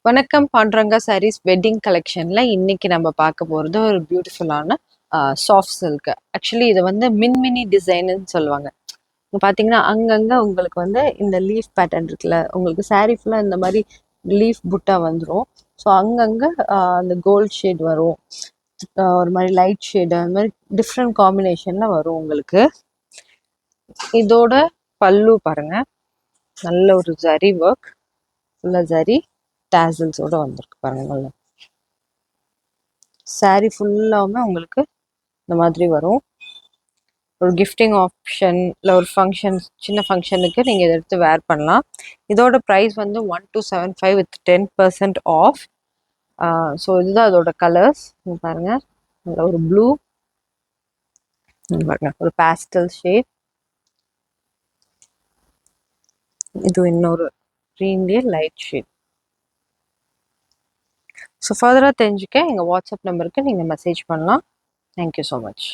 வணக்கம் பாண்டுரங்கா சாரீஸ் வெட்டிங் கலெக்ஷன்ல இன்னைக்கு நம்ம பார்க்க போறது ஒரு பியூட்டிஃபுல்லான சாஃப்ட் சில்க். ஆக்சுவலி இதை வந்து மினி டிசைன்னு சொல்லுவாங்க. இங்க பாத்தீங்கன்னா அங்கங்க உங்களுக்கு வந்து இந்த லீஃப் பேட்டர்ன் இருக்குல்ல, உங்களுக்கு saree ஃபுல்லா இந்த மாதிரி லீஃப் புட்டா வந்துடும். ஸோ அங்கங்க அந்த கோல்ட் ஷேட் வரும், ஒரு மாதிரி லைட் ஷேடு, அந்த மாதிரி டிஃப்ரெண்ட் காம்பினேஷன்ல வரும் உங்களுக்கு. இதோட பல்லு பாருங்க, நல்ல ஒரு ஜரி ஒர்க், ஃபுல்லா ஜரி டேசல்ஸோட வந்திருக்கு பாருங்க. நல்லா சாரீ ஃபுல்லாமே உங்களுக்கு இந்த மாதிரி வரும். ஒரு கிஃப்டிங் ஆப்ஷன் இல்லை ஒரு ஃபங்க்ஷன், சின்ன ஃபங்க்ஷனுக்கு நீங்கள் இதை எடுத்து வேர் பண்ணலாம். இதோட ப்ரைஸ் வந்து 1275 வித் 10% ஆஃப். ஸோ இதுதான் அதோட கலர்ஸ். பாருங்க, நல்ல ஒரு ப்ளூ, பாருங்க ஒரு பேஸ்டல் ஷேட், இது இன்னொரு க்ரீன்லேயே லைட் ஷேட். ஸோ ஃபர்தராக தெரிஞ்சுக்க எங்கள் வாட்ஸ்அப் நம்பருக்கு நீங்கள் மெசேஜ் பண்ணலாம். Thank you so much.